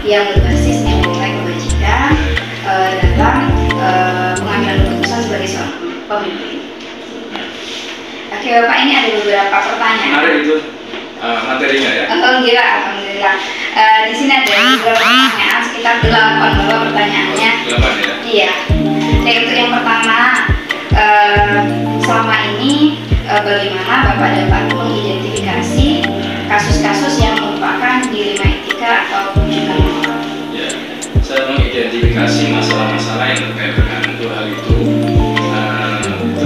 yang berbasis nilai kebajikan dalam pengambilan keputusan sebagai seorang pemimpin. Oke Bapak, ini ada beberapa pertanyaan. Menarik itu materinya ya. Alhamdulillah. Di sini ada beberapa pertanyaan, sekitar 8 Bapak pertanyaannya. 8 ya? Iya. Yaitu yang pertama, selama ini bagaimana Bapak dapat mengidentifikasi kasus-kasus yang merupakan dilema etika atau rujukan moral? Ya, saya mengidentifikasi masalah-masalah yang terkait dengan dua hal itu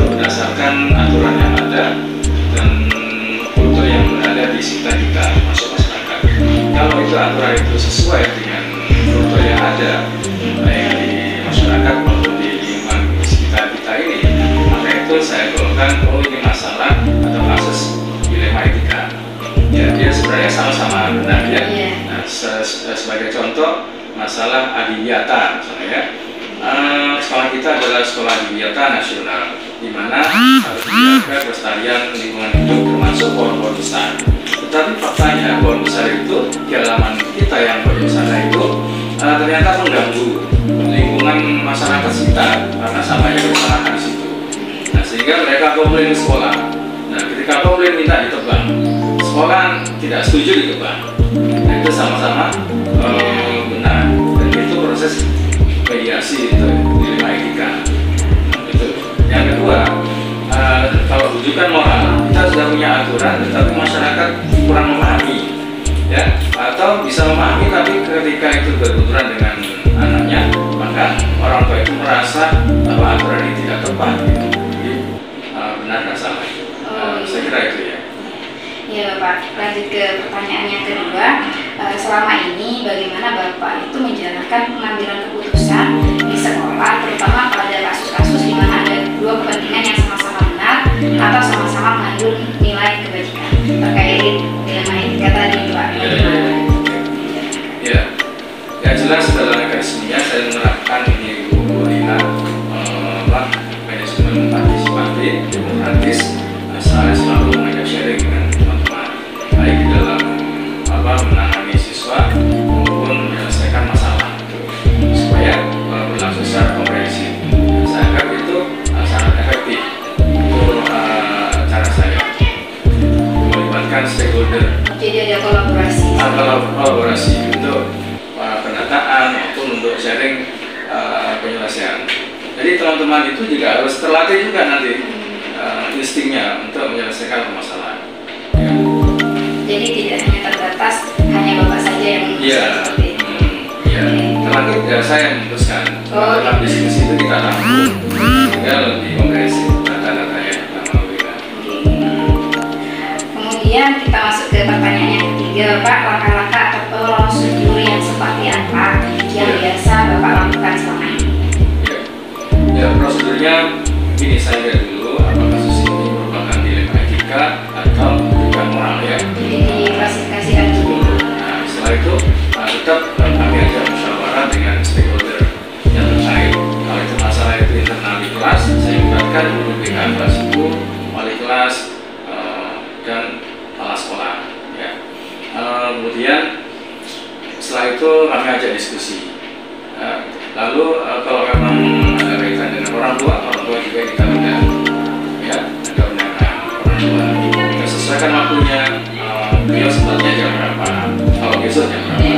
berdasarkan aturan yang ada dan kultur yang berada di sekitar kita, termasuk masyarakat. Kalau itu aturan itu sesuai dengan kultur yang ada, baik di masyarakat maupun di lingkungan sekitar kita ini, maka itu saya golongkan, oh ini masalah atau kasus dilema etika. Ya, dia sebenarnya sama-sama benar ya. Nah, sebagai contoh masalah adiwiyata misalnya ya. Sekolah kita adalah sekolah adiwiyata nasional, di mana harus menjaga kelestarian lingkungan hidup termasuk pohon-pohon besar. Tetapi faktanya pohon besar itu di halaman kita yang pohon besar itu ternyata mengganggu lingkungan masyarakat sekitar karena sampahnya berserakan di situ. Nah, sehingga mereka komplain ke sekolah. Nah, ketika komplain minta ditebang, sekolah tidak setuju ditebang. Nah, itu sama-sama benar, dan itu proses mediasi itu dilema etika. Itu. Yang kedua, kalau rujukan moral, kita sudah punya aturan, tetapi masyarakat kurang memahami, ya, atau bisa memahami tapi ketika itu berbenturan dengan anaknya, maka orang tua itu merasa bahwa aturan ini tidak tepat. Jadi benar dan salah. Saya kira itu ya. Ya Bapak, lanjut ke pertanyaan yang kedua. Selama ini bagaimana Bapak itu menjalankan pengambilan keputusan di sekolah, terutama pada kasus-kasus di mana ada dua kepentingan yang sama-sama benar atau sama-sama mengandung nilai kebajikan terkait dilema etika tadi Pak? Ya jelas dalam mekanismenya saya menerapkan ini Bu Lina, manajemen partisipatif, demokratis. Saya selalu mengajak sharing dengan teman-teman, baik di dalam menangani siswa maupun menyelesaikan masalah, supaya berlangsung secara komprehensif. Saya anggap itu sangat efektif. Itu cara saya melibatkan stakeholder. Jadi ada kolaborasi. Kolaborasi untuk pendataan maupun untuk sharing penyelesaian. Jadi teman-teman itu juga harus terlatih juga nanti instingnya untuk menyelesaikan permasalahan. Ya. Jadi tidak hanya terbatas hanya Bapak saja yang memutuskan seperti itu. Terakhir ya saya yang memutuskan. Dalam diskusi itu kita rangkum, sehingga lebih komprehensif data-datanya kita berikan. Kemudian kita masuk ke pertanyaan yang ketiga, Bapak, langkah-langkah atau prosedur yang seperti apa yang biasa Bapak lakukan selama ini? Ya, prosedurnya ini saya lihat dulu apakah kasus ini merupakan dilema etika atau rujukan moral ya. Jadi diklasifikasikan dulu. Nah, setelah itu tetap kami ajak musyawarah dengan stakeholder yang terkait. Kalau itu masalah itu internal di kelas, saya libatkan guru BK kelas itu, wali kelas dan kepala sekolah. Ya. Kemudian setelah itu kami ajak diskusi. Lalu kalau memang ada kaitan dengan orang tua juga kita undang, ya, ada undangan orang tua. Kita sesuaikan waktunya. Beliau sebetulnya jam berapa? Kalau besok jam berapa?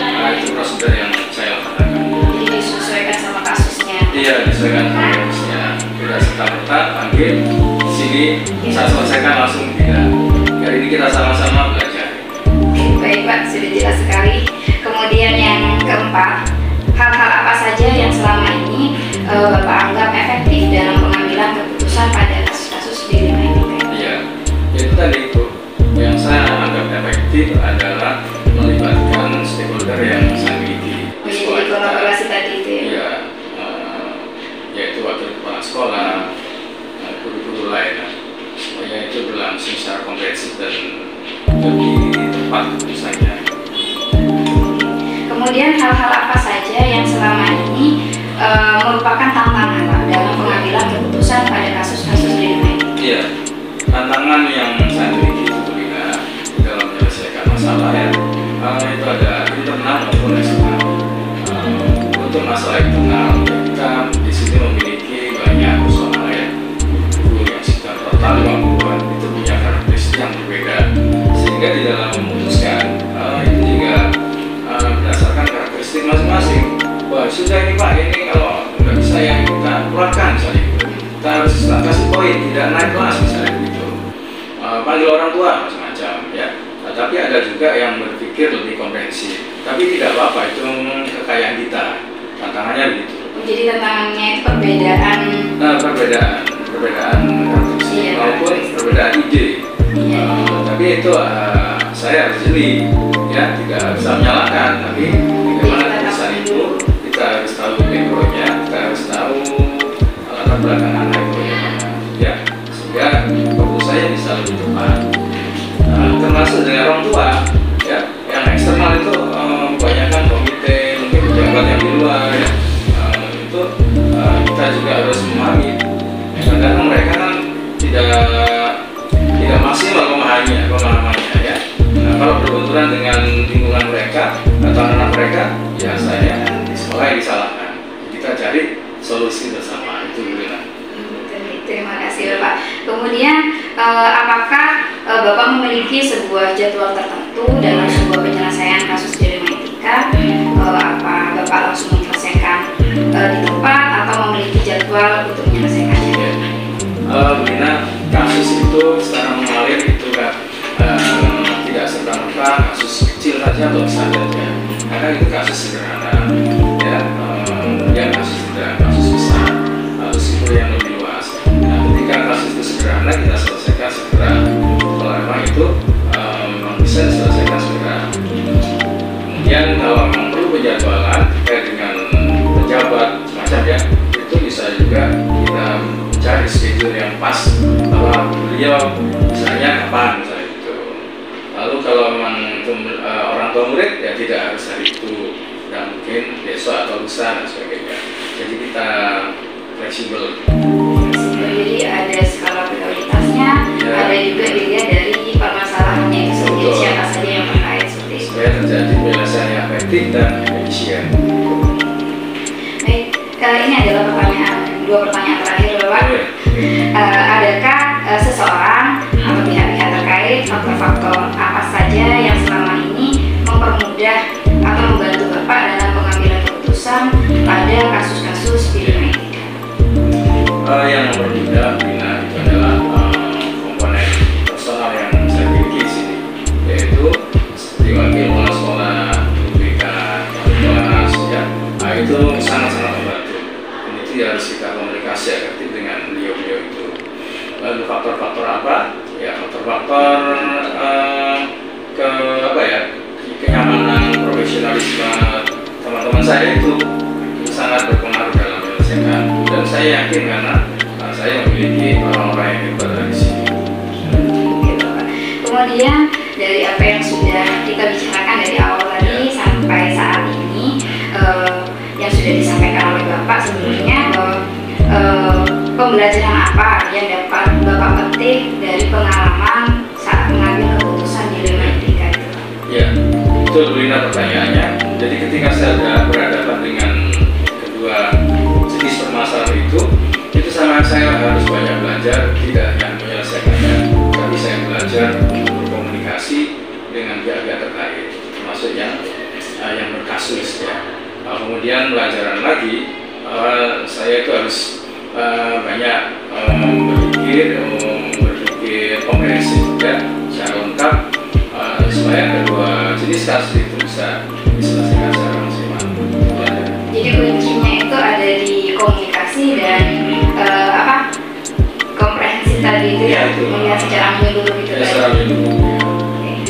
Nah, itu prosedur yang saya lakukan. Jadi disesuaikan sama kasusnya. Iya, disesuaikan sama kasusnya. Tidak serta-merta panggil sini saya selesaikan langsung tidak. Hari ini kita sama-sama belajar. Baik Pak, sudah jelas sekali. Kemudian yang keempat, hal-hal apa saja yang selama ini Bapak anggap efektif dalam pengambilan keputusan pada kasus-kasus dilema etika? Iya, itu tadi itu yang saya anggap efektif adalah melibatkan stakeholder yang saya miliki di sekolah Jadi kolaborasi tadi itu ya? Iya, yaitu wakil kepala sekolah, guru-guru lain, semuanya itu berlangsung secara komprehensif dan lebih tepat keputusannya. Kemudian hal-hal apa saja yang selama ini merupakan tantangan Pak dalam pengambilan keputusan pada kasus-kasus dilema etika? Iya, tantangan yang saya miliki itu dalam menyelesaikan masalah ya, itu ada internal maupun eksternal. masalah internal, kita di sini memiliki banyak personal ya, guru yang sudah total 50-an itu punya karakteristik yang berbeda, sehingga di dalam memutuskan itu juga berdasarkan karakteristik masing-masing. Wah sudah ini Pak, ini kalau nggak bisa yang kita keluarkan misalnya gitu. Kita harus kasih poin, tidak naik kelas misalnya begitu. Panggil orang tua macam-macam ya. Nah, tapi ada juga yang berpikir lebih komprehensif. Tapi tidak apa-apa, itu kekayaan kita. Tantangannya begitu. Jadi tantangannya itu perbedaan. Nah, perbedaan karakteristik maupun perbedaan ide. Tapi itu saya harus jeli ya, tidak bisa menyalahkan. Tapi bagaimana keputusan itu kita harus tahu backgroundnya, kita harus tahu latar belakang anak itu ya, sehingga keputusannya bisa lebih tepat. Termasuk dengan orang tua ya, yang eksternal itu kebanyakan komite, mungkin pejabat yang di luar ya, itu kita juga harus memahami karena mereka kan tidak maksimal pemahamannya ya. Nah, kalau berbenturan dengan lingkungan mereka atau anak mereka, ya saya di sekolah yang disalahkan. Kita cari solusi bersama, itu dulu lah. Terima kasih Bapak. Kemudian apakah Bapak memiliki sebuah jadwal tertentu dalam sebuah penyelesaian kasus dilema etika? Apa Bapak langsung menyelesaikan di tempat atau memiliki jadwal untuk menyelesaikannya? Begina, kasus itu sekarang mengalir itu kan tidak serta-merta kasus kecil saja atau besar saja, karena itu kasus sederhana ya, kemudian kasus besar, kasus itu yang lebih luas. Nah, ketika kasus itu sederhana kita selesaikan segera, kalau memang itu memang bisa diselesaikan segera. Kemudian kalau memang perlu penjadwalan terkait dengan pejabat semacamnya, itu bisa juga kita cari schedule yang pas bahwa beliau misalnya kapan misalnya itu. Lalu kalau memang itu orang tua murid ya tidak harus hari itu, dan mungkin besok atau lusa dan sebagainya. Jadi kita fleksibel. Jadi ada skala prioritasnya, ya. Ada juga dilihat dari permasalahannya itu sendiri, siapa saja yang terkait seperti itu. Supaya terjadi penyelesaian yang efektif dan efisien. Baik, ini adalah dua pertanyaan terakhir Bapak. Adakah seseorang atau pihak-pihak terkait faktor-faktor apa saja yang selama ini mempermudah atau membantu Bapak dalam pengambilan keputusan pada kasus-kasus dilema etika? Yang mempermudah itu adalah komponen personal yang saya miliki di sini, yaitu seperti wakil kepala sekolah, memberikan kelas ya, itu sangat-sangat membantu. Itu harus kita komunikasi efektif dengan beliau-beliau itu. Lalu faktor-faktor apa? Ya faktor-faktor kenyamanan, profesionalisme teman-teman saya itu sangat berpengaruh dalam menyelesaikan. Dan saya yakin karena saya memiliki orang-orang yang hebat di sini. Kemudian dari apa yang sudah kita bicarakan dari awal tadi sampai saat ini, yang sudah disampaikan oleh Bapak sebelumnya, pembelajaran apa yang dapat Bapak petik dari pengalaman saat mengambil keputusan dilema etika itu? Ya, betul Lina pertanyaannya. Jadi ketika saya berhadapan dengan kedua jenis permasalahan itu saya harus banyak belajar, tidak hanya menyelesaikannya, tapi saya belajar untuk berkomunikasi dengan pihak-pihak terkait, termasuk yang berkasus ya. Kemudian pelajaran lagi, saya itu harus banyak berpikir komprehensif ya, secara lengkap, supaya kedua jenis kasus itu bisa diselesaikan secara maksimal. Jadi kuncinya itu ada di komunikasi dan komprehensif tadi itu ya, melihat secara menyeluruh itu tadi.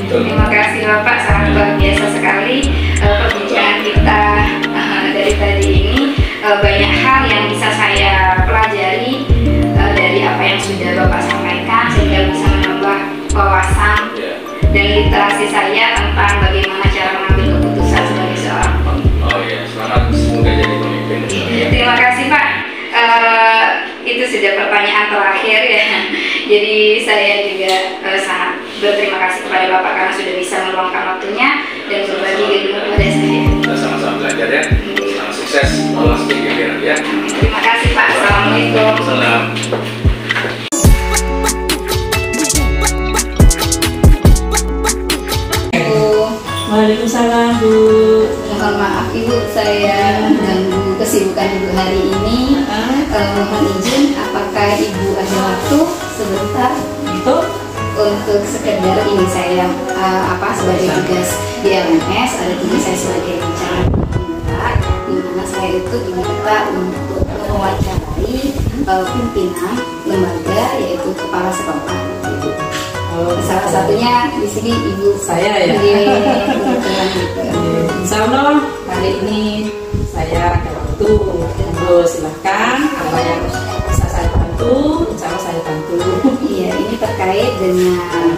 Terima kasih Bapak, sangat luar biasa sekali perbincangan kita dari tadi ini. Banyak hal yang bisa saya pelajari dari apa yang sudah Bapak sampaikan, sehingga bisa menambah wawasan dan literasi saya tentang bagaimana cara mengambil keputusan sebagai seorang pemimpin. Oh iya, selamat, semoga jadi pemimpin. Terima kasih Pak. Itu sudah pertanyaan terakhir ya. Jadi saya juga sangat berterima kasih kepada Bapak karena sudah bisa meluangkan waktunya dan berbagi ilmu kepada saya. Kita sama-sama belajar ya. Selamat sukses. Waalaikumsalam Bu. Mohon maaf Ibu, saya mengganggu kesibukan Ibu hari ini. Mohon izin, apakah Ibu ada waktu sebentar untuk sekedar ini saya sebagai tugas di LMS, ada tugas saya sebagai bicara di mana saya itu diminta untuk mewawancarai pimpinan lembaga yaitu kepala sekolah. Salah satunya di sini Ibu saya ya. Insya Allah kali ini saya ada waktu. Silahkan apa yang bisa saya bantu, insya Allah saya bantu. Iya, ini terkait dengan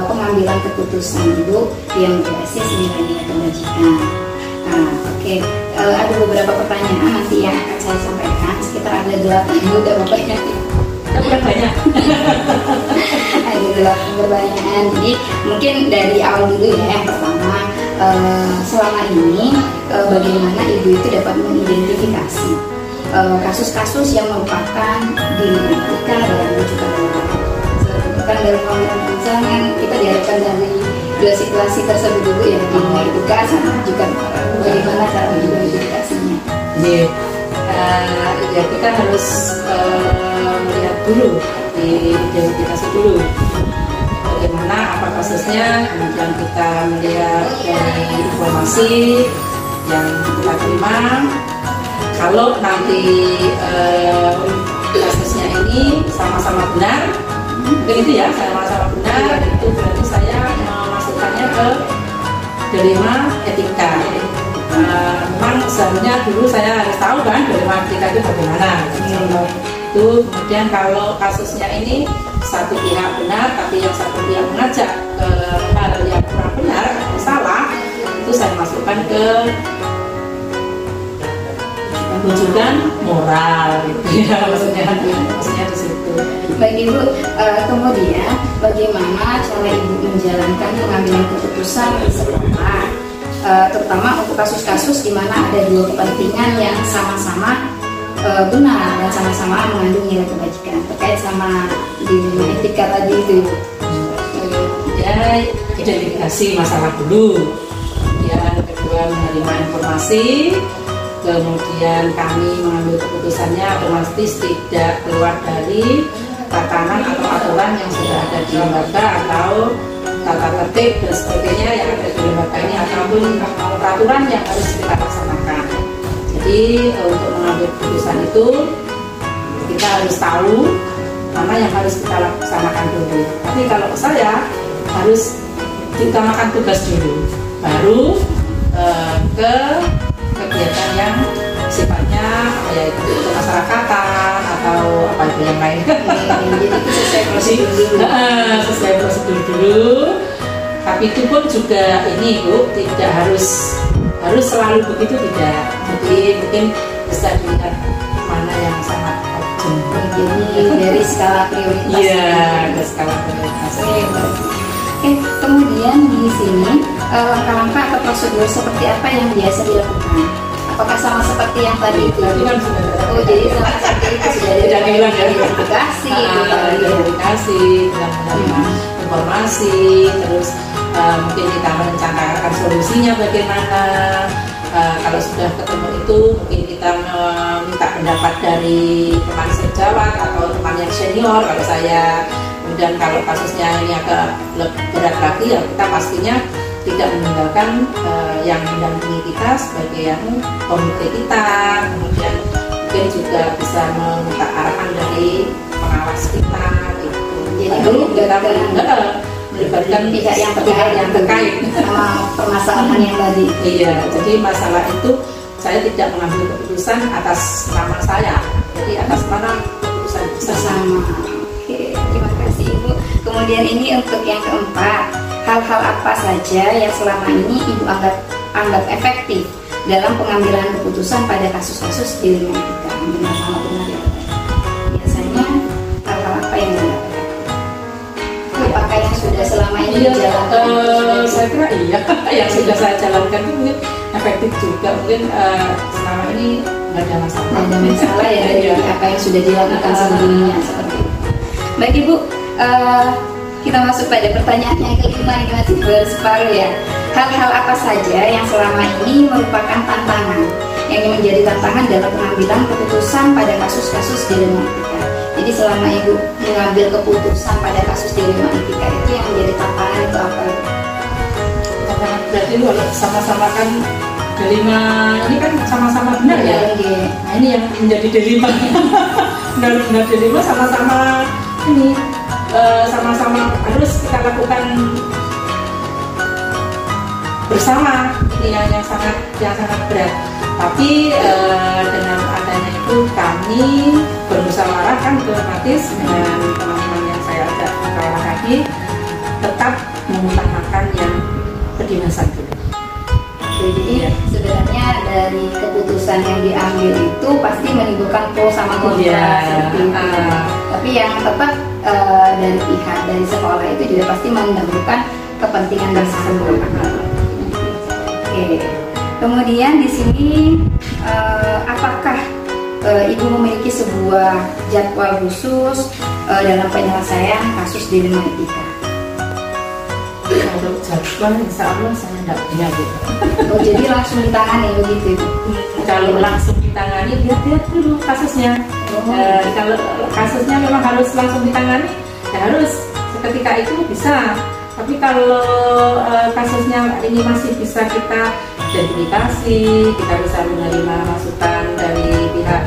pengambilan keputusan Ibu yang berbasis nilai-nilai kebajikan. Oke. Ada beberapa pertanyaan nanti yang akan saya sampaikan. Sekitar ada 8 Ibu, udah bapaknya. Udah banyak. Ada 8 pertanyaan. Jadi mungkin dari awal dulu ya. Yang pertama, selama ini bagaimana Ibu itu dapat mengidentifikasi kasus-kasus yang merupakan dinamika dalam rujukan dalam pemilihan perusahaan. Kita diharapkan dari dua situasi tersebut dulu ya, dinamika sama juga bagaimana cara mengidentifikasinya. Ya kita harus melihat dulu, diidentifikasi dulu bagaimana apa kasusnya, kemudian kita melihat dari informasi yang kita terima. Kalau nanti kasusnya ini sama-sama benar, begitu ya, sama-sama benar, itu berarti saya memasukkannya ke dilema etika. Memang sebenarnya dulu saya harus tahu kan dilema etika itu bagaimana. Itu kemudian kalau kasusnya ini satu pihak benar, tapi yang satu pihak mengajak ke hal yang kurang benar, salah, itu saya masukkan ke rujukan moral gitu ya, maksudnya di situ. Baik Ibu, kemudian bagaimana cara Ibu menjalankan pengambilan keputusan di sekolah, terutama untuk kasus-kasus di mana ada dua kepentingan yang sama-sama benar dan sama-sama mengandung nilai kebajikan terkait sama dilema etika tadi itu Ibu. Ya, identifikasi masalah dulu. Yang kedua menerima informasi. Kemudian kami mengambil keputusannya otomatis tidak keluar dari tatanan atau aturan yang sudah ada di lembaga atau tata tertib dan sebagainya yang ada di lembaga ini ataupun peraturan yang harus kita laksanakan. Jadi untuk mengambil keputusan itu kita harus tahu mana yang harus kita laksanakan dulu. Tapi kalau saya harus diutamakan tugas dulu, baru ke kegiatan yang sifatnya yaitu kemasyarakatan atau apa itu yang lain. Jadi itu sesuai prosedur dulu. Sesuai prosedur dulu. Tapi itu pun juga ini Bu, tidak harus selalu begitu, tidak. Jadi mungkin bisa dilihat mana yang sangat urgent. Jadi dari skala prioritas. Iya, dari skala prioritas. Oke, kemudian di sini langkah-langkah atau prosedur seperti apa yang biasa dilakukan? Apakah sama seperti yang tadi itu? Tadi kan sudah ada. Oh, jadi sama seperti itu sudah dibilang ya. Identifikasi, identifikasi, menerima informasi, terus mungkin kita merencanakan solusinya bagaimana. Kalau sudah ketemu itu, mungkin kita meminta pendapat dari teman sejawat atau teman yang senior. Kalau saya, kemudian kalau kasusnya ini agak berat lagi, ya kita pastinya tidak meninggalkan yang mendampingi kita sebagai yang komite kita. Kemudian mungkin juga bisa meminta arahan dari pengawas kita. Gitu. Jadi baru kita melibatkan pihak yang terkait sama permasalahan yang tadi. Iya, jadi masalah itu saya tidak mengambil keputusan atas nama saya, jadi atas mana keputusan bersama. Oke, terima kasih Ibu. Kemudian ini untuk yang keempat, hal-hal apa saja yang selama ini Ibu anggap efektif dalam pengambilan keputusan pada kasus-kasus dilema etika? Benar sama benar ya. Biasanya hal-hal apa yang dianggap efektif? Apakah yang sudah selama ini dijalankan? Saya kira iya, yang sudah saya jalankan itu mungkin efektif juga, mungkin selama ini nggak ada masalah. Nggak ada masalah ya dari apa yang sudah dilakukan sebelumnya seperti itu. Baik Ibu, kita masuk pada pertanyaan yang kelima, ini masih baru separuh ya. hal-hal apa saja yang selama ini merupakan tantangan yang menjadi tantangan dalam pengambilan keputusan pada kasus-kasus dilema etika. Jadi selama Ibu mengambil keputusan pada kasus dilema etika itu yang menjadi tantangan itu apa? Berarti kalau sama-sama kan dilema ini kan sama-sama benar ya? Nah ini yang menjadi dilema. Benar-benar dilema sama-sama ini sama-sama harus kita lakukan bersama, ini yang sangat berat. Tapi dengan adanya itu kami bermusyawarah kan otomatis dengan teman-teman yang saya ajak musyawarah lagi, tetap mengutamakan yang berdinasan dulu. Jadi sebenarnya dari keputusan yang diambil itu pasti menimbulkan pro sama kontra seperti itu. Tapi yang tetap dari sekolah itu juga pasti mendahulukan kepentingan bersama. Oke. Kemudian di sini apakah Ibu memiliki sebuah jadwal khusus dalam penyelesaian kasus dilema etika? Kalau jadwal insya Allah saya tidak punya gitu. Oh, jadi langsung ditangani begitu? Kalau langsung ditangani, lihat dulu kasusnya. Kalau kasusnya memang harus langsung ditangani, ya harus seketika itu bisa. Tapi kalau kasusnya ini masih bisa kita identifikasi, kita bisa menerima masukan dari pihak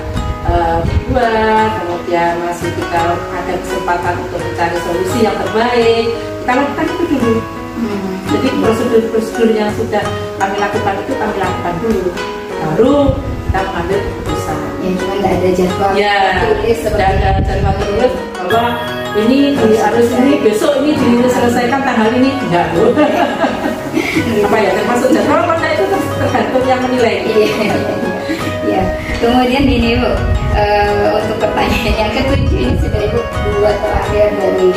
kedua, kemudian masih kita ada kesempatan untuk mencari solusi yang terbaik, kita lakukan itu dulu. Jadi prosedur-prosedur yang sudah kami lakukan itu kami lakukan dulu, baru kita mengambil keputusan. Ya cuma tidak ada jadwal tulis, tidak ada jadwal tulis bahwa ini harus ini besok ini diselesaikan tanggal ini, enggak loh. Apa ya termasuk jadwal karena itu tergantung yang menilai. Iya. Kemudian gini Bu, untuk pertanyaan yang ketujuh ini sudah Ibu buat terakhir dari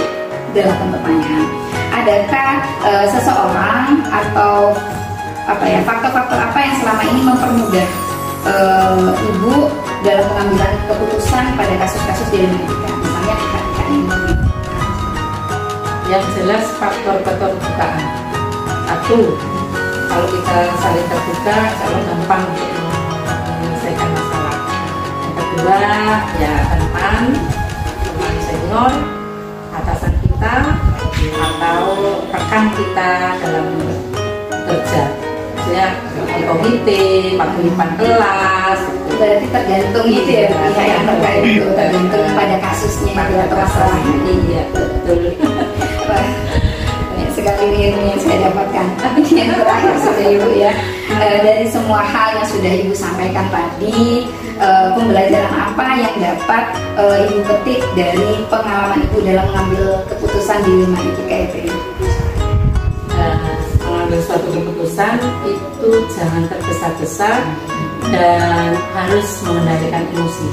8 pertanyaan. Adakah seseorang atau faktor-faktor apa yang selama ini mempermudah Ibu dalam pengambilan keputusan pada kasus-kasus dilema etika, misalnya pihak-pihak ini? Yang jelas faktor keterbukaan. Satu, kalau kita saling terbuka, kalau gampang untuk menyelesaikan masalah. Yang kedua, ya teman senior, atasan kita, atau rekan kita dalam kerja. Maksudnya di komite, paguyuban kelas. Berarti tergantung gitu ya pihak yang terkait itu, tergantung pada kasusnya atau masalahnya. Iya, betul. Banyak sekali ilmu yang saya dapatkan. Tapi yang terakhir sudah Ibu ya, dari semua hal yang sudah Ibu sampaikan tadi, pembelajaran apa yang dapat Ibu petik dari pengalaman Ibu dalam mengambil keputusan dilema etika itu? Mengambil suatu keputusan itu jangan tergesa-gesa dan harus mengendalikan emosi.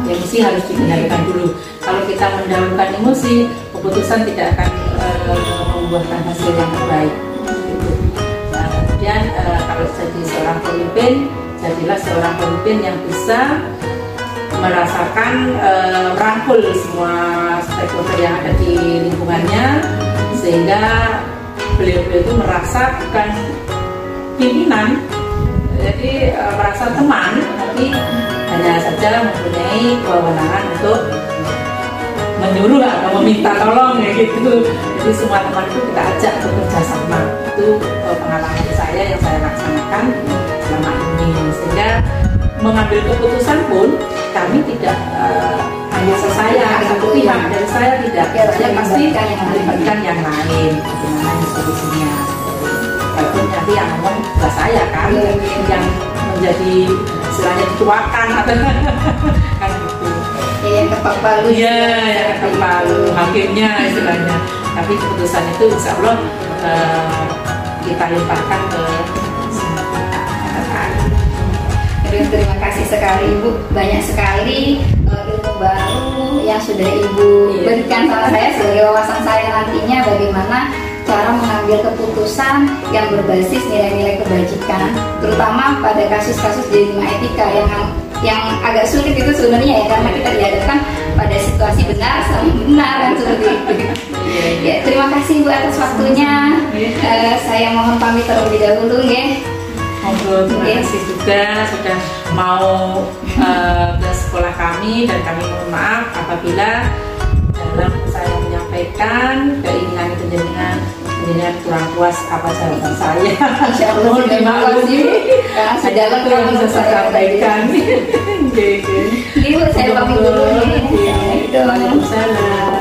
Emosi harus dikendalikan dulu. Kalau kita mendahulukan emosi, keputusan tidak akan membuahkan hasil yang terbaik. Gitu. Nah, kemudian kalau jadi seorang pemimpin, jadilah seorang pemimpin yang bisa merasakan merangkul semua stakeholder yang ada di lingkungannya, sehingga beliau-beliau itu merasa bukan pimpinan, jadi merasa teman, tapi hanya saja mempunyai kewenangan untuk menyuruh atau meminta tolong ya gitu. Jadi semua teman itu kita ajak bekerja sama. Itu pengalaman saya yang saya laksanakan selama ini, sehingga mengambil keputusan pun kami tidak hanya saya satu pihak, dari saya tidak, saya pasti melibatkan yang lain bagaimana solusinya. Walaupun nanti yang ngomong bukan saya kan, yang menjadi istilahnya dituakan atau kan gitu. Yang ketok palu. Iya, yang ketok palu, hakimnya istilahnya. Tapi keputusan itu insya Allah kita limpahkan ke semua pihak terkait. Terima kasih sekali Ibu, banyak sekali ilmu baru yang sudah Ibu berikan sama saya sebagai wawasan saya nantinya bagaimana cara mengambil keputusan yang berbasis nilai-nilai kebajikan, terutama pada kasus-kasus dilema etika yang agak sulit itu sebenarnya ya, karena kita dihadapkan pada situasi benar sama benar kan seperti itu. Ya, terima kasih Bu atas waktunya. Saya mohon pamit terlebih dahulu ya. Terima kasih juga sudah mau ke sekolah kami, dan kami mohon maaf apabila dalam saya menyampaikan keinginan penjenengan kurang puas apa jawaban saya. Insya Allah mohon dimaklumi karena sedalam yang bisa saya sampaikan. Ibu saya pamit dulu. Waalaikumsalam.